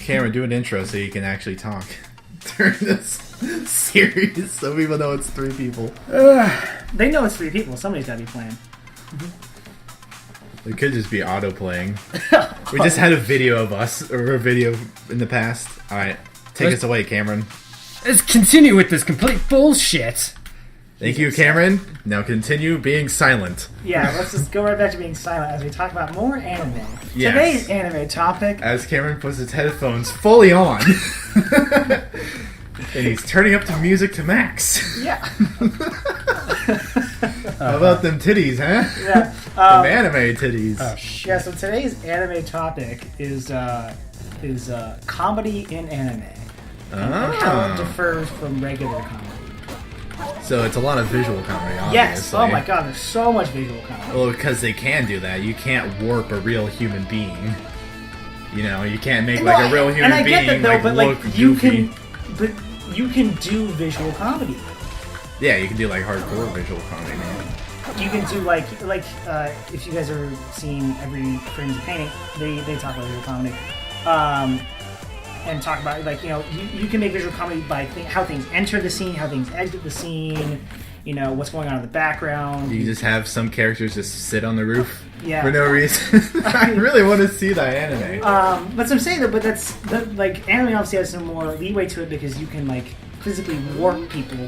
Cameron, do an intro so you can actually talk during this series, so people know it's 3 people. They know it's 3 people. Somebody's got to be playing. It could just be auto-playing. We just had a video of us, or a video in the past. Alright, take us away, Cameron. Let's continue with this complete bullshit. Thank you, Cameron. Now continue being silent. Yeah, let's just go right back to being silent as we talk about more anime. Yes. Today's anime topic... As Cameron puts his headphones fully on. And he's turning up the music to max. Yeah. How about them titties, huh? Yeah. Them anime titties. Oh, shit. Yeah, so today's anime topic is comedy in anime. And how it differs from regular comedy. So it's a lot of visual comedy, obviously. Yes. Oh my god, there's so much visual comedy. Well, because they can do that. You can't warp a real human being. You know, you can't make like a real human and I being get that, though, but look like you goofy. you can do visual comedy. Yeah, you can do like hardcore visual comedy, man. You can do like if you guys are seeing Every Frame's a Painting, they talk about visual comedy. And talk about, like, you know, you can make visual comedy by how things enter the scene, how things exit the scene, you know, what's going on in the background. You just have some characters just sit on the roof for no reason. I really want to see that anime. But so I'm saying that, like, anime obviously has some more leeway to it because you can, like, physically warp people.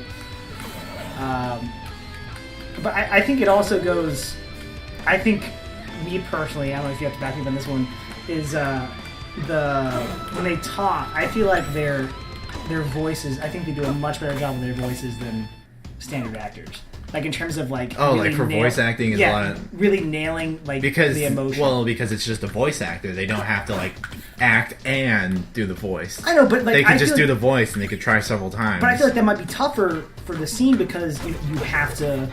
But I think it also goes, I think, me personally, I don't know if you have to back me up on this one, is, when they talk, I feel like their voices, I think they do a much better job with their voices than standard actors. Like in terms of like really like for voice acting is a lot of really nailing like the emotion. Well, because it's just a voice actor, they don't have to like act and do the voice. I know, but like they could just do the voice and they could try several times. But I feel like that might be tougher for the scene because you have to.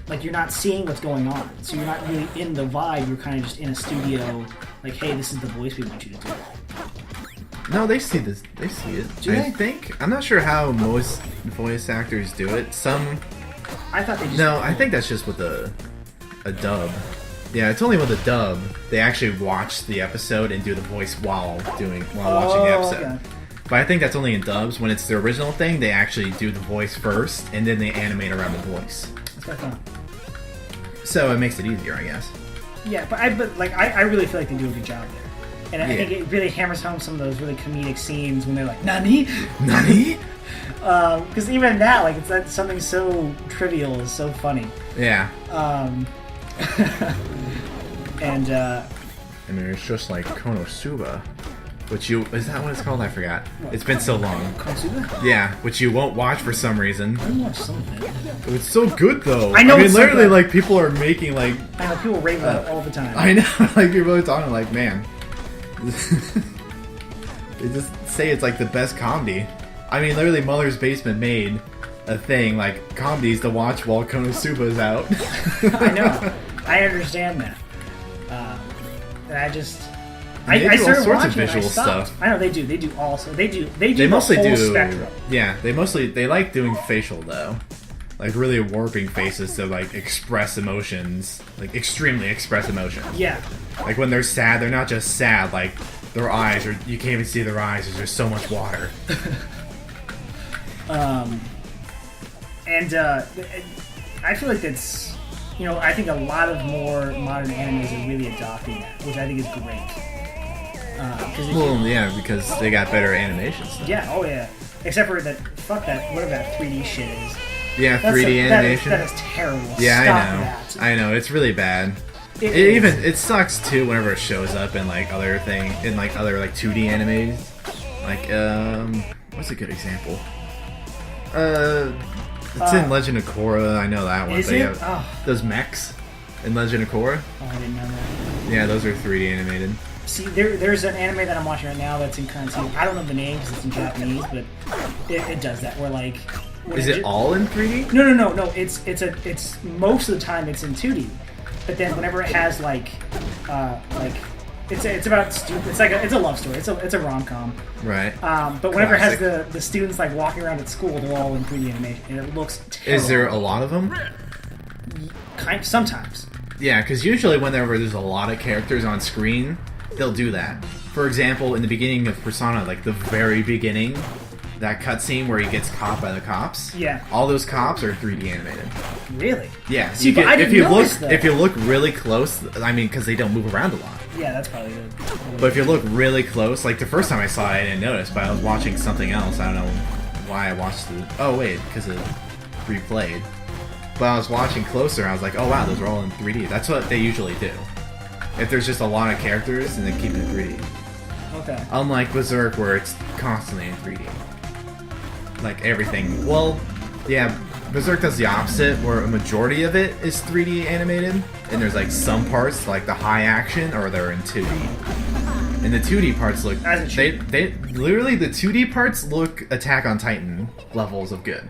Like you're not seeing what's going on, so you're not really in the vibe. You're kind of just in a studio, like, hey, this is the voice we want you to do. No, they see this. They see it. I think. I'm not sure how most voice actors do it. Some. I thought they just. No, I think that's just with a dub. Yeah, it's only with a dub. They actually watch the episode and do the voice while watching the episode. Okay. But I think that's only in dubs. When it's the original thing, they actually do the voice first, and then they animate around the voice. That's quite fun. So it makes it easier, I guess. Yeah, but I really feel like they do a good job there. And I think it really hammers home some of those really comedic scenes when they're like, Nani? Nani? Because even that, like, it's something so trivial is so funny. Yeah. And, I mean, it's just like Konosuba. Which is that what it's called? I forgot. What? It's been so long. Konosuba? Yeah, which you won't watch for some reason. I watch something. It's so good though. I know. I mean, literally, like people are making like. I know people rave about it all the time. I know, like people are talking like, man. They just say it's like the best comedy. I mean, literally, Mother's Basement made a thing like comedies to watch while Konosuba is out. I know. I understand that. And I just. I do all sorts of visual stuff. I know they do. They do also. They do mostly the whole do spectrum. Yeah, they like doing facial though, like really warping faces to like express emotions, like extremely express emotions. Yeah. Like when they're sad, they're not just sad. Like their eyes, or you can't even see their eyes. There's just so much water. I feel like that's. You know, I think a lot of more modern animes are really adopting that, which I think is great. Because they got better animations. Yeah, oh yeah. Except for that, fuck that, whatever that 3D shit is. Yeah, 3D animation. That is terrible. Yeah, Stop I know. That. I know, it's really bad. It sucks too whenever it shows up in like other 2D animes. Like, what's a good example? It's in Legend of Korra, I know that one. Is it? Oh. Those mechs in Legend of Korra. Oh, I didn't know that. Yeah, those are 3D animated. See, there's an anime that I'm watching right now that's in currency. I don't know the name because it's in Japanese, but it does that. Where like, is it all in 3D? No. It's most of the time it's in 2D, but then whenever it has it's about students. It's a love story. It's a rom-com. Right. But whenever it has the students like walking around at school, they're all in 3D animation, and it looks terrible. Is there a lot of them? Sometimes. Yeah, because usually whenever there's a lot of characters on screen, they'll do that. for example, in the beginning of Persona, like the very beginning, that cutscene where he gets caught by the cops. Yeah. All those cops are 3D animated. Really? Yeah. See, but I didn't notice that. If you look really close, I mean, because they don't move around a lot. Yeah, that's probably good. But if you look really close, like the first time I saw it, I didn't notice, but I was watching something else. I don't know why I watched it. Oh wait, because it replayed. But I was watching closer, I was like, oh wow, those are all in 3D. That's what they usually do. If there's just a lot of characters, and they keep it in 3D. Okay. Unlike Berserk, where it's constantly in 3D. Like everything. Well, yeah, Berserk does the opposite, where a majority of it is 3D animated, and there's like some parts, like the high action, or they're in 2D. And the 2D parts look... They literally, the 2D parts look Attack on Titan levels of good.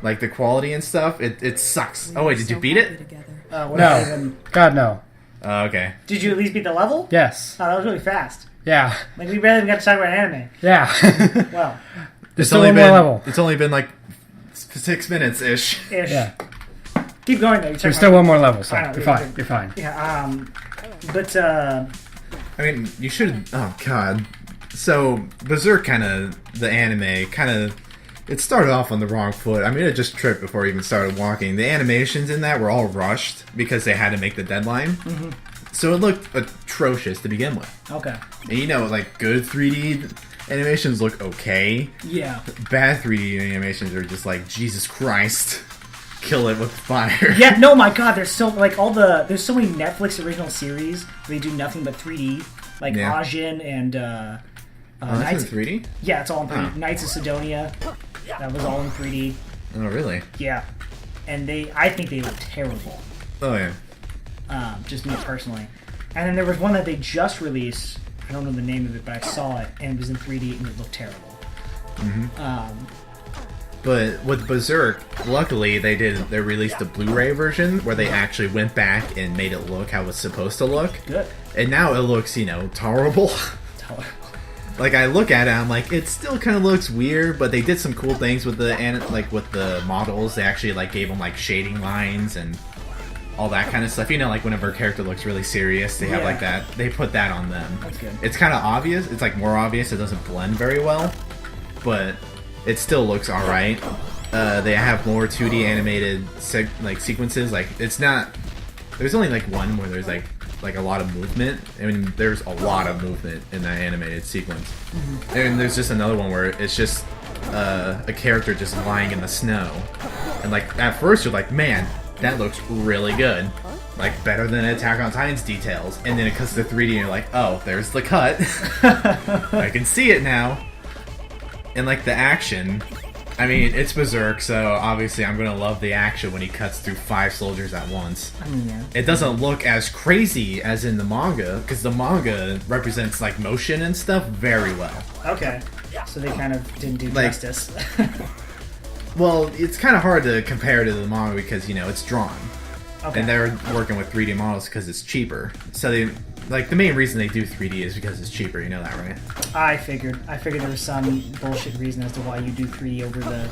Like the quality and stuff, it sucks. Oh wait, did you beat it? No. God, no. Oh, okay. Did you at least beat the level? Yes. Oh, that was really fast. Yeah. Like, we barely even got to talk about anime. Yeah. Well. There's still one more level. It's only been like 6 minutes-ish. Yeah. Keep going, though. There's still one more level, so you're fine. You're fine. Yeah, but, I mean, you should... Oh, God. So, Berserk the anime, it started off on the wrong foot. I mean, it just tripped before it even started walking. The animations in that were all rushed because they had to make the deadline. Mm-hmm. So it looked atrocious to begin with. Okay. And you know, like, good 3D animations look okay. Yeah. Bad 3D animations are just like, Jesus Christ, kill it with fire. Yeah, no, my God, there's so many Netflix original series where they do nothing but 3D. Like Ajin and, that's in 3D? Yeah, it's all in 3D. Knights of Sidonia. That was all in 3D. Oh, really? Yeah. And I think they look terrible. Oh, yeah. Just me personally. And then there was one that they just released. I don't know the name of it, but I saw it, and it was in 3D, and it looked terrible. Mm-hmm. But with Berserk, luckily they released a Blu-ray version where they actually went back and made it look how it's supposed to look. Good. And now it looks, tolerable. Like, I look at it, I'm like, it still kind of looks weird, but they did some cool things with the models. They actually, gave them, shading lines and all that kind of stuff. Like, whenever a character looks really serious, they have, that. They put that on them. That's good. It's kind of obvious. It's, more obvious. It doesn't blend very well, but it still looks alright. They have more 2D animated, sequences. It's not... There's only, one where there's, a lot of movement. I mean, there's a lot of movement in that animated sequence. Mm-hmm. And there's just another one where it's just a character just lying in the snow. And, at first you're like, man, that looks really good. Better than Attack on Titan's details. And then it cuts to 3D and you're like, oh, there's the cut. I can see it now. And, the action... I mean, it's Berserk, so obviously I'm gonna love the action when he cuts through 5 soldiers at once. Yeah. It doesn't look as crazy as in the manga, because the manga represents, motion and stuff very well. Okay. So they kind of didn't do justice. Well, it's kind of hard to compare to the manga because, it's drawn. Okay. And they're working with 3D models because it's cheaper. So they... the main reason they do 3D is because it's cheaper, you know that, right? I figured there was some bullshit reason as to why you do 3D over the...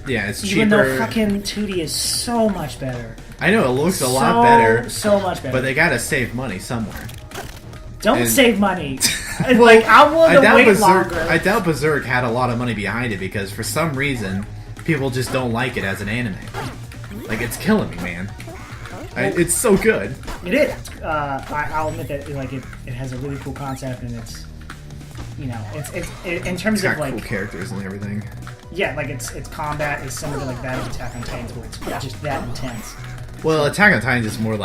Yeah, it's cheaper. Even though fucking 2D is so much better. I know, it looks a lot better. So much better. But they gotta save money somewhere. Don't save money. I'm willing to wait longer. I doubt Berserk had a lot of money behind it because for some reason, people just don't like it as an anime. It's killing me, man. It's so good. It is. I'll admit that it has a really cool concept, and it's in terms of cool characters and everything. Yeah, its combat is similar to that of Attack on Titans, where it's just that intense. Well, Attack on Titans is more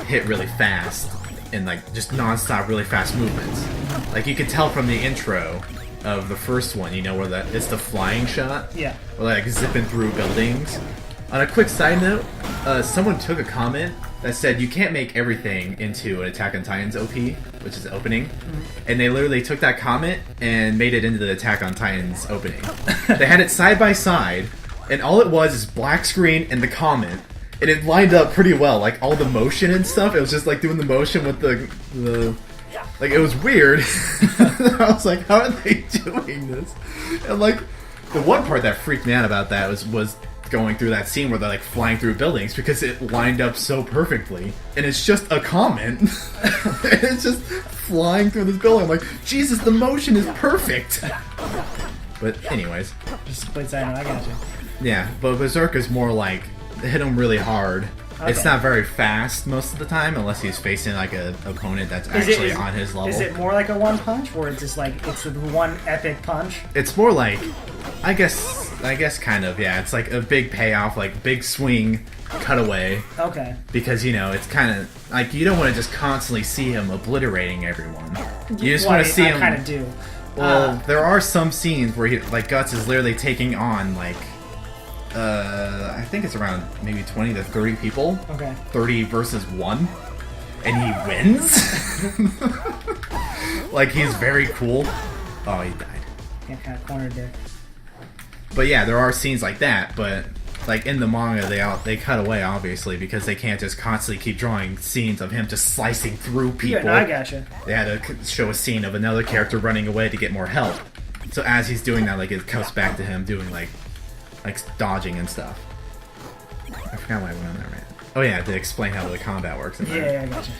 hit really fast and just non-stop, really fast movements. You could tell from the intro of the first one, where it's the flying shot. Yeah. Or zipping through buildings. On a quick side note, someone took a comment that said you can't make everything into an Attack on Titan's OP, which is the opening. Mm-hmm. And they literally took that comment and made it into the Attack on Titan's opening. They had it side by side, and all it was is black screen and the comment. And it lined up pretty well, all the motion and stuff. It was just doing the motion with the it was weird. I was like, how are they doing this? And the one part that freaked me out about that was going through that scene where they're like flying through buildings because it lined up so perfectly, and it's just a comment. It's just flying through this building. I'm like, Jesus, the motion is perfect. But anyways, just split side. I got you. Yeah, but Berserk is more like hit him really hard. Okay. It's not very fast most of the time, unless he's facing like an opponent that's actually on his level. Is it more like a one punch, or it's just like it's one epic punch? It's more like, I guess kind of, yeah. It's like a big payoff, like big swing, cutaway. Okay. Because it's kind of like you don't want to just constantly see him obliterating everyone. You just want to see him. I kind of do. Well, there are some scenes where Guts is literally taking on like. I think it's around maybe 20 to 30 people. Okay. 30 versus 1. And he wins? Like, he's very cool. Oh, he died. Yeah, kind of cornered there. But yeah, there are scenes like that, but like in the manga, they cut away, obviously, because they can't just constantly keep drawing scenes of him just slicing through people. Yeah, no, I gotcha. They had to show a scene of another character running away to get more help. So as he's doing that, like, it comes back to him doing, like dodging and stuff. I forgot why I went on that rant. Oh yeah, to explain how the combat works. Yeah, I gotcha.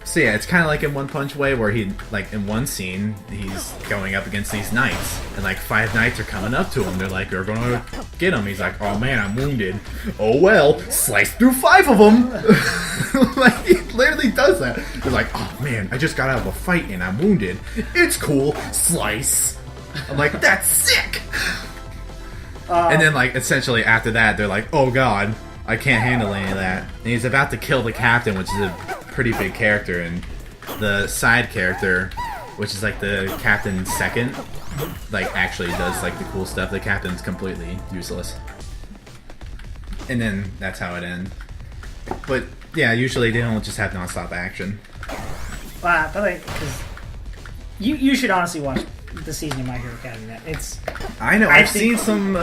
So yeah, it's kind of like in One Punch way, where he, like, in one scene, he's going up against these knights, and like 5 knights are coming up to him. They're like, they're gonna get him. He's like, oh man, I'm wounded. Oh well, slice through 5 of them. Like, he literally does that. He's like, oh man, I just got out of a fight and I'm wounded. It's cool. Slice. I'm like, that's sick. And then, like, essentially after that, they're like, oh god, I can't handle any of that. And he's about to kill the captain, which is a pretty big character, and the side character, which is like the captain's second, like, actually does, like, the cool stuff. The captain's completely useless. And then that's how it ends. But, yeah, usually they don't just have non-stop action. But like, because you should honestly watch the season of My Hero Academia. I know. I've seen some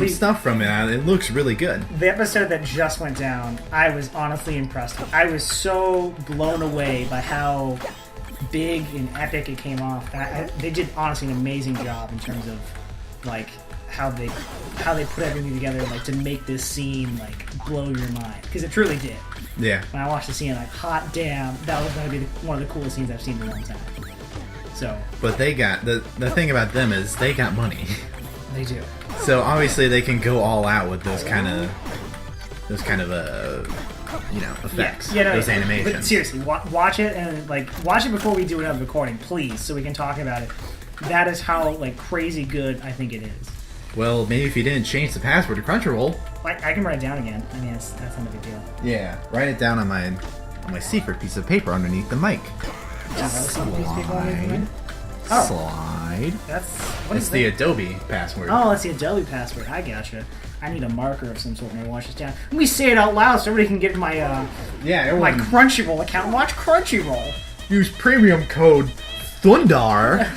stuff from it. It looks really good. The episode that just went down, I was honestly impressed with. I was so blown away by how big and epic it came off. They did honestly an amazing job in terms of like how they put everything together, like, to make this scene like blow your mind, because it truly did. Yeah. When I watched the scene, like, hot damn, that was going to be one of the coolest scenes I've seen in a long time. So, but they got the thing about them is they got money. They do. So obviously they can go all out with those kind of effects, those animations. But seriously, watch it, and like watch it before we do another recording, please, so we can talk about it. That is how like crazy good I think it is. Well, maybe if you didn't change the password to Crunchyroll, I can write it down again. I mean, that's not a big deal. Yeah, write it down on my secret piece of paper underneath the mic. Slide. Slide. It's the Adobe password. Oh, it's the Adobe password. I gotcha. I need a marker of some sort when I watch this down. Let me say it out loud so everybody can get my my Crunchyroll account and watch Crunchyroll. Use premium code Thundar.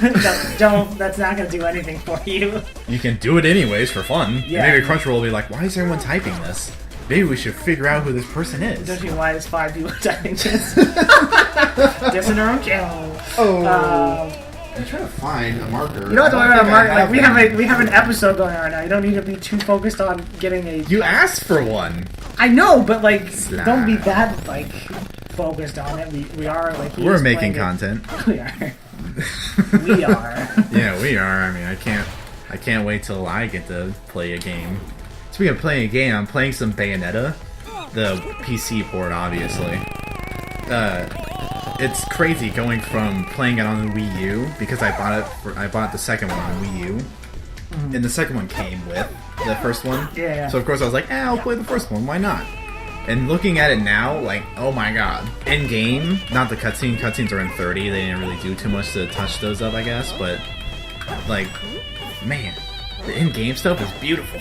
That's not going to do anything for you. You can do it anyways for fun. Yeah. Maybe Crunchyroll will be like, why is everyone typing this? Maybe we should figure out who this person is. Don't you know why there's 5 people typing this? Just in their own channel. I'm trying to find a marker. You don't have to worry about a marker. Like, we have an episode going on right now. You don't need to be too focused on getting a... You asked for one. I know, but like, don't be that like focused on it. We are like... We're making content. We are. We are. Yeah, we are. I mean, I can't wait till I get to play a game. Speaking of playing a game, I'm playing some Bayonetta, the PC port, obviously. It's crazy going from playing it on the Wii U, because I bought the second one on Wii U, and the second one came with the first one. Yeah. So of course I was like, I'll play the first one. Why not? And looking at it now, like, oh my god. In game, not the cutscene. Cutscenes are in 30. They didn't really do too much to touch those up, I guess. But like, man, the in-game stuff is beautiful.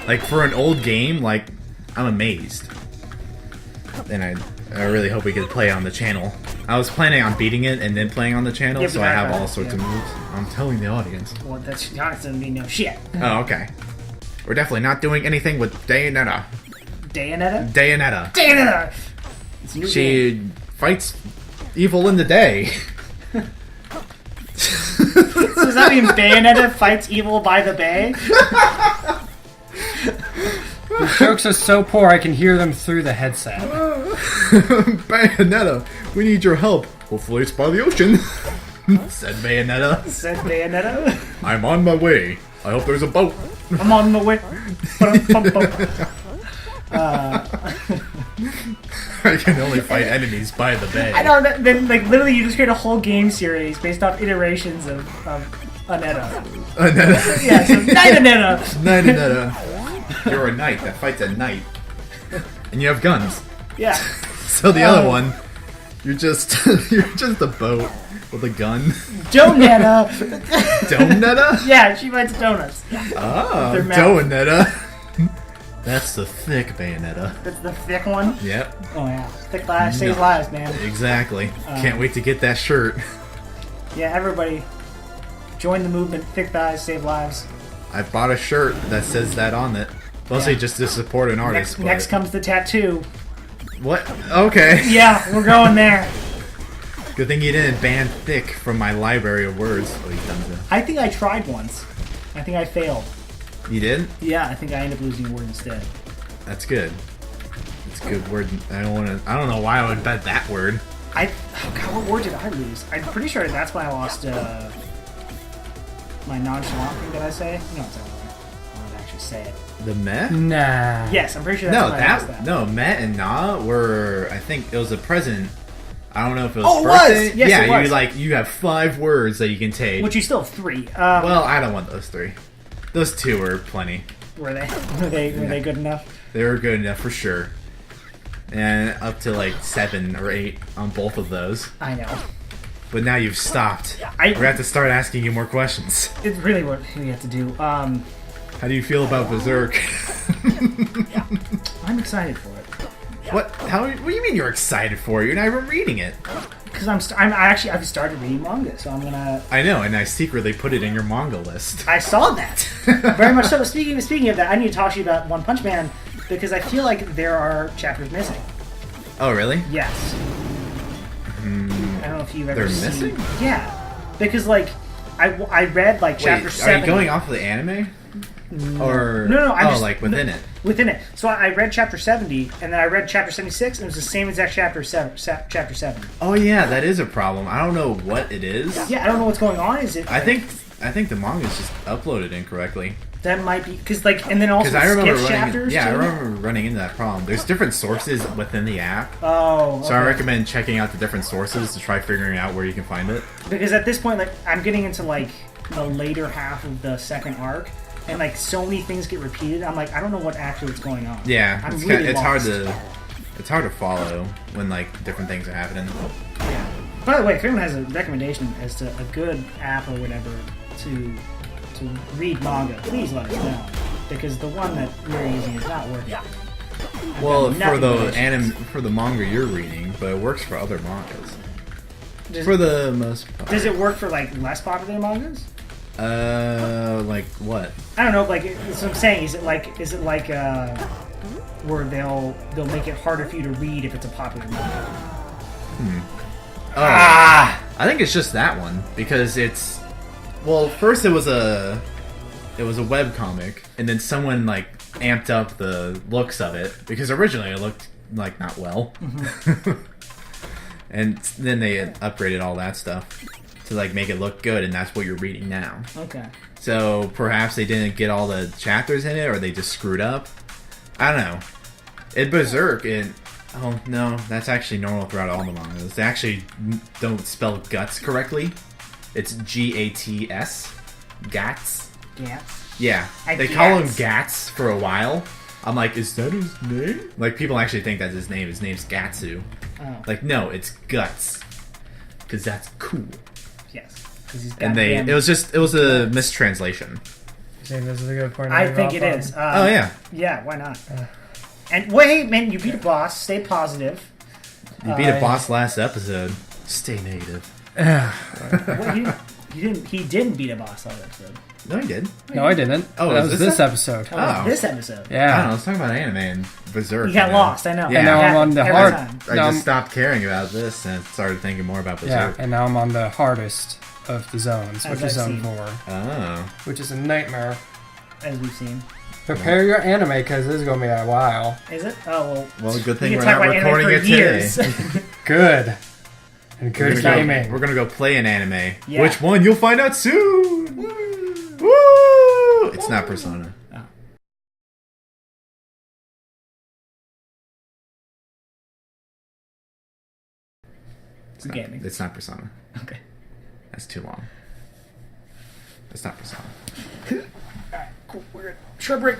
Like, for an old game, like, I'm amazed. And I really hope we could play on the channel. I was planning on beating it and then playing on the channel, so I have all sorts of moves. I'm telling the audience. Well, that's doesn't mean no shit. Oh, okay. We're definitely not doing anything with Bayonetta. Bayonetta. She fights evil in the day. Does that mean Bayonetta fights evil by the bay? The jokes are so poor I can hear them through the headset. Bayonetta, we need your help. Hopefully it's by the ocean. Said Bayonetta. Said Bayonetta. I'm on my way. I hope there's a boat. I'm on my way. I can only fight enemies by the bay. I know. Then, like, literally, you just create a whole game series based off iterations of Anetta. Anetta. Yeah, so Knight Anetta. Knight Anetta. You're a knight that fights at night. And you have guns. Yeah. So the other one, you're just a boat with a gun. Donetta. Donetta? Yeah, she fights donuts. Oh, Donetta. That's the thick Bayonetta. That's the thick one? Yep. Oh, yeah. Thick lives saves lives, man. Exactly. Can't wait to get that shirt. Yeah, everybody, join the movement. Thick thighs save lives. I bought a shirt that says that on it. Mostly just to support an artist. Next comes the tattoo. What? Okay. Yeah, we're going there. Good thing you didn't ban thick from my library of words. Oh, you've done that. I think I tried once. I think I failed. You did? Yeah, I think I ended up losing a word instead. That's good. It's a good word. I don't know why I would bet that word. Oh god, what word did I lose? I'm pretty sure that's why I lost my nonchalant thing that I say. No, it's not. I don't actually say it. The meh? Nah. Yes, I'm pretty sure that's why I lost that. No, meh and nah were, I think it was a present. I don't know if it was Oh, it birthday. was! Yes, yeah, it was. you have 5 words that you can take. Which you still have 3. Well, I don't want those 3. Those 2 are plenty. Were they? Were they good enough? They were good enough for sure. And up to like 7 or 8 on both of those. I know. But now you've stopped. We're going to have to start asking you more questions. It's really what we have to do. How do you feel about Berserk? I'm excited for it. What? What do you mean you're excited for it? You're not even reading it. Because I've started reading manga, so I'm gonna. I know, and I secretly put it in your manga list. I saw that. Very much so. Speaking of that, I need to talk to you about One Punch Man because I feel like there are chapters missing. Oh, really? Yes. I don't know if you've ever They're seen. missing? Yeah, because like I read like chapter 7. Are you going off of the anime? Or No. I'm just, like within it. Within it. So I read chapter 70, and then I read chapter 76, and it was the same exact chapter 7. Chapter 7. Oh yeah, that is a problem. I don't know what it is. Yeah, I don't know what's going on. Is it? I think the manga is just uploaded incorrectly. That might be because and then also I remember skip chapters. I too? remember running into that problem. There's different sources within the app. Oh. Okay. So I recommend checking out the different sources to try figuring out where you can find it. Because at this point, like, I'm getting into like the later half of the second arc, and like so many things get repeated. I'm like, I don't know what actually is going on. Yeah, I'm it's really hard lost. to follow when like different things are happening. Yeah. By the way, if anyone has a recommendation as to a good app or whatever to read manga, please let us know. Because the one that we're using is not working. Well, for the manga you're reading, but it works for other mangas. For the most part. Does it work for like less popular mangas? Like what? I don't know. Like, that's what I'm saying. Is it like where they'll make it harder for you to read if it's a popular manga? I think it's just that one because it's. Well, first it was a web comic, and then someone like amped up the looks of it because originally it looked like not well, and then they had upgraded all that stuff to like make it look good, and that's what you're reading now. Okay. So perhaps they didn't get all the chapters in it, or they just screwed up. I don't know. In Berserk, oh no, that's actually normal throughout all the mangas. They actually don't spell guts correctly. It's G-A-T-S. Gats. Gats? Yeah. They call him Gats for a while. I'm like, is that his name? Like, people actually think that's his name. His name's Gatsu. Oh. Like, no, it's Guts. Because that's cool. Yes. He's And it was a mistranslation. You think this is a good point? I think it is. Oh, yeah. Yeah, why not? And wait, man, you beat a boss. Stay positive. You beat a boss last episode. Stay negative. Well, he didn't beat a boss last episode. No, he did. No, I didn't. Oh, that was this episode. That was this episode. I don't Yeah. know, let's talk about anime and Berserk. You got lost, I know. Yeah. And now I'm on the every hard. time. I just stopped caring about this and started thinking more about Yeah, Berserk. and now I'm on the hardest of the zones, which As is I've Zone seen. 4, Oh. which is a nightmare. As we've seen. Prepare your anime, because this is going to be a while. Is it? Oh, well. Well, good thing we we're can talk not about anime recording for it years. today. Good. And good We're gaming. gonna go play an anime. Yeah. Which one? You'll find out soon! Woo! It's not Persona. Oh. It's not, Gaming. it's not Persona. Okay. That's too long. It's not Persona. Alright, cool. We're good. Short break.